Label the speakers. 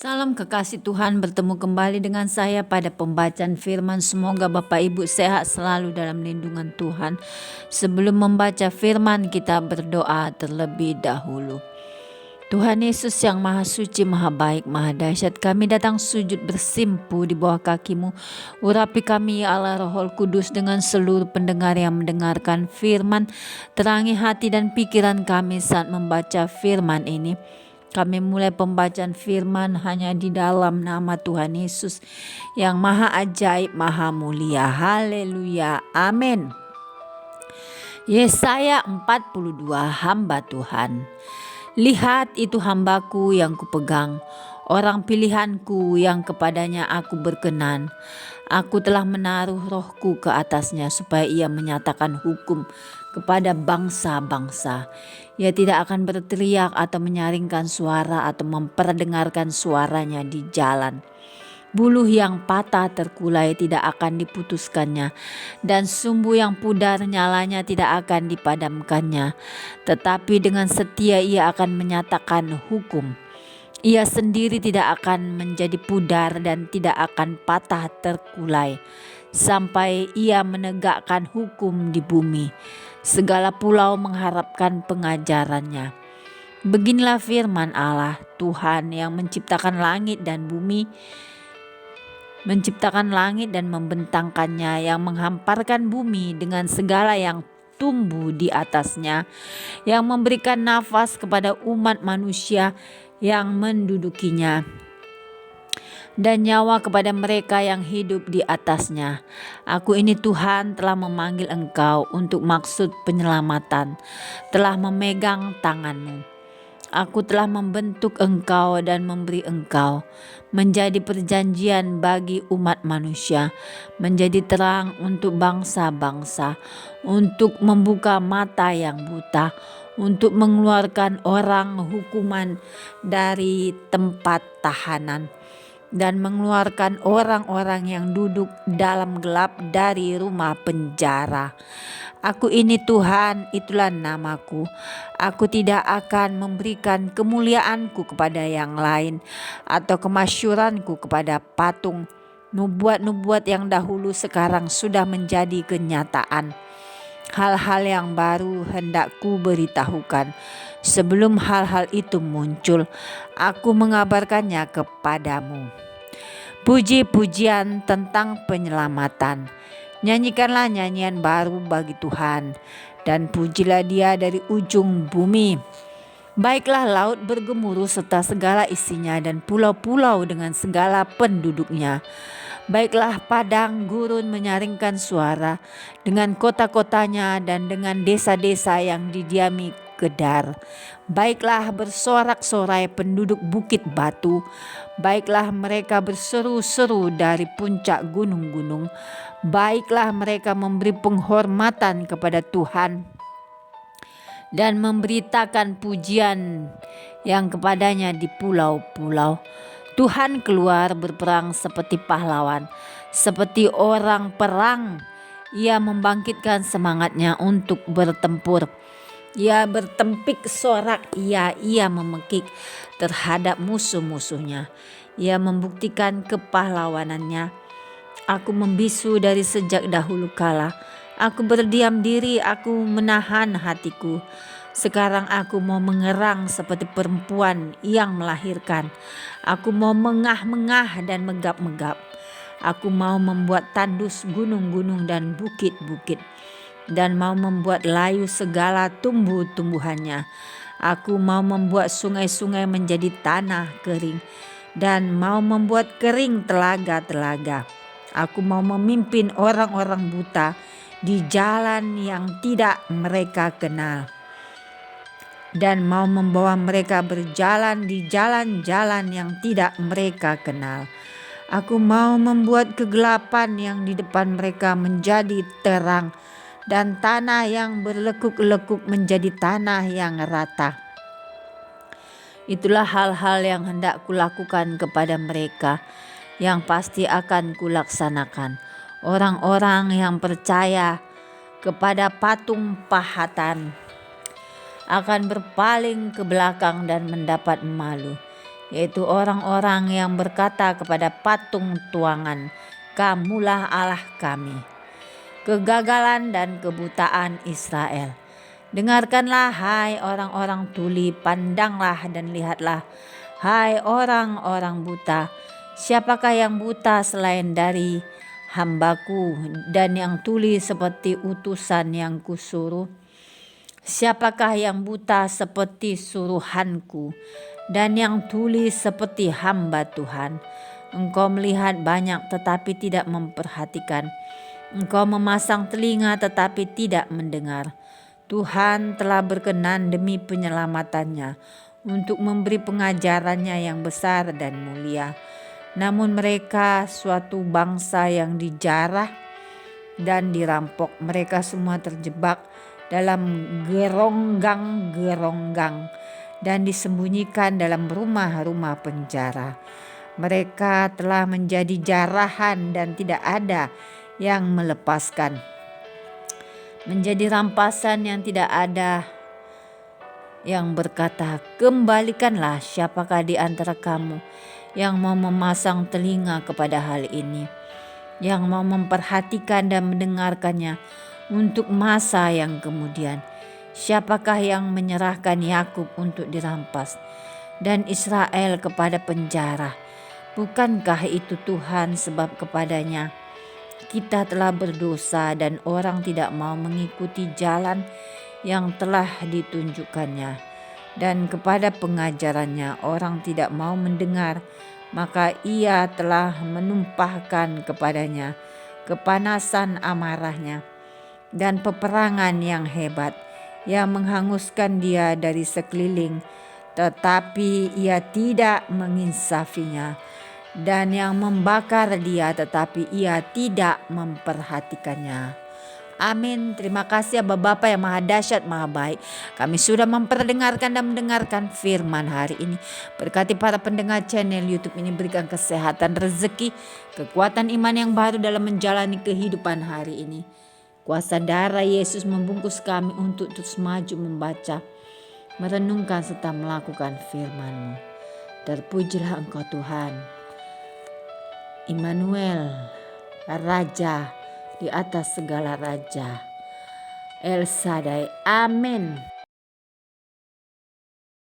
Speaker 1: Salam kekasih Tuhan, bertemu kembali dengan saya pada pembacaan firman. Semoga Bapak Ibu sehat selalu dalam lindungan Tuhan. Sebelum membaca firman, kita berdoa terlebih dahulu. Tuhan Yesus yang Maha Suci, Maha Baik, Maha Dahsyat, kami datang sujud bersimpu di bawah kaki-Mu. Urapi kami ya Allah Roh Kudus dengan seluruh pendengar yang mendengarkan firman. Terangi hati dan pikiran kami saat membaca firman ini. Kami mulai pembacaan firman hanya di dalam nama Tuhan Yesus yang Maha Ajaib, Maha Mulia. Haleluya. Amin. Yesaya 42, hamba Tuhan. Lihat, itu hambaku yang kupegang, orang pilihanku yang kepadanya aku berkenan. Aku telah menaruh rohku ke atasnya supaya ia menyatakan hukum kepada bangsa-bangsa. Ia tidak akan berteriak atau menyaringkan suara atau memperdengarkan suaranya di jalan. Buluh yang patah terkulai tidak akan diputuskannya, dan sumbu yang pudar nyalanya tidak akan dipadamkannya. Tetapi dengan setia ia akan menyatakan hukum. Ia sendiri tidak akan menjadi pudar dan tidak akan patah terkulai, sampai ia menegakkan hukum di bumi. Segala pulau mengharapkan pengajarannya. Beginilah firman Allah, Tuhan yang menciptakan langit dan bumi, menciptakan langit dan membentangkannya, yang menghamparkan bumi dengan segala yang tumbuh di atasnya, yang memberikan nafas kepada umat manusia yang mendudukinya, dan nyawa kepada mereka yang hidup di atasnya. Aku ini Tuhan telah memanggil engkau untuk maksud penyelamatan, telah memegang tanganmu. Aku telah membentuk engkau dan memberi engkau menjadi perjanjian bagi umat manusia, menjadi terang untuk bangsa-bangsa, untuk membuka mata yang buta, untuk mengeluarkan orang hukuman dari tempat tahanan, dan mengeluarkan orang-orang yang duduk dalam gelap dari rumah penjara. Aku ini Tuhan, itulah namaku. Aku tidak akan memberikan kemuliaanku kepada yang lain, atau kemasyuranku kepada patung. Nubuat-nubuat yang dahulu sekarang sudah menjadi kenyataan. Hal-hal yang baru hendak ku beritahukan. Sebelum hal-hal itu muncul, aku mengabarkannya kepadamu. Puji-pujian tentang penyelamatan. Nyanyikanlah nyanyian baru bagi Tuhan, dan pujilah Dia dari ujung bumi. Baiklah laut bergemuruh serta segala isinya, dan pulau-pulau dengan segala penduduknya. Baiklah padang gurun menyaringkan suara, dengan kota-kotanya dan dengan desa-desa yang didiami Kedar. Baiklah bersorak-sorai penduduk bukit batu. Baiklah mereka berseru-seru dari puncak gunung-gunung. Baiklah mereka memberi penghormatan kepada Tuhan dan memberitakan pujian yang kepadanya di pulau-pulau. Tuhan keluar berperang seperti pahlawan, seperti orang perang. Ia membangkitkan semangatnya untuk bertempur. Ia bertempik sorak, ia memekik terhadap musuh-musuhnya. Ia membuktikan kepahlawanannya. Aku membisu dari sejak dahulu kala. Aku berdiam diri, aku menahan hatiku. Sekarang aku mau mengerang seperti perempuan yang melahirkan. Aku mau mengah-mengah dan megap-megap. Aku mau membuat tandus gunung-gunung dan bukit-bukit, dan mau membuat layu segala tumbuh-tumbuhannya. Aku mau membuat sungai-sungai menjadi tanah kering, dan mau membuat kering telaga-telaga. Aku mau memimpin orang-orang buta di jalan yang tidak mereka kenal, dan mau membawa mereka berjalan di jalan-jalan yang tidak mereka kenal. Aku mau membuat kegelapan yang di depan mereka menjadi terang, dan tanah yang berlekuk-lekuk menjadi tanah yang rata. Itulah hal-hal yang hendak kulakukan kepada mereka, yang pasti akan kulaksanakan. Orang-orang yang percaya kepada patung pahatan akan berpaling ke belakang dan mendapat malu. yaitu orang-orang yang berkata kepada patung tuangan, "Kamulah Allah kami." Kegagalan dan kebutaan Israel. Dengarkanlah hai orang-orang tuli, pandanglah dan lihatlah hai orang-orang buta. Siapakah yang buta selain dari hambaku dan yang tuli seperti utusan yang kusuruh? Siapakah yang buta seperti suruhanku dan yang tuli seperti hamba Tuhan? Engkau melihat banyak tetapi tidak memperhatikan. Engkau memasang telinga tetapi tidak mendengar. Tuhan telah berkenan demi penyelamatannya untuk memberi pengajarannya yang besar dan mulia. Namun mereka suatu bangsa yang dijarah dan dirampok. Mereka semua terjebak dalam geronggang-geronggang dan disembunyikan dalam rumah-rumah penjara. Mereka telah menjadi jarahan dan tidak ada yang melepaskan. Menjadi rampasan yang tidak ada yang berkata, "Kembalikanlah." Siapakah di antara kamu yang mau memasang telinga kepada hal ini, yang mau memperhatikan dan mendengarkannya untuk masa yang kemudian? Siapakah yang menyerahkan Yakub untuk dirampas dan Israel kepada penjara? Bukankah itu Tuhan, sebab kepadanya kita telah berdosa dan orang tidak mau mengikuti jalan yang telah ditunjukkannya, dan kepada pengajarannya orang tidak mau mendengar, maka ia telah menumpahkan kepadanya kepanasan amarahnya dan peperangan yang hebat yang menghanguskan dia dari sekeliling, tetapi ia tidak menginsafinya, dan yang membakar dia tetapi ia tidak memperhatikannya. Amin. Terima kasih ya Bapa yang maha dahsyat, maha baik. Kami sudah memperdengarkan dan mendengarkan firman hari ini. Berkati para pendengar channel YouTube ini, berikan kesehatan, rezeki, kekuatan iman yang baru dalam menjalani kehidupan hari ini. Kuasa darah Yesus membungkus kami untuk terus maju membaca, merenungkan serta melakukan firman-Mu. Terpujilah Engkau Tuhan, Immanuel, Raja di atas segala raja, El Shaddai. Amin.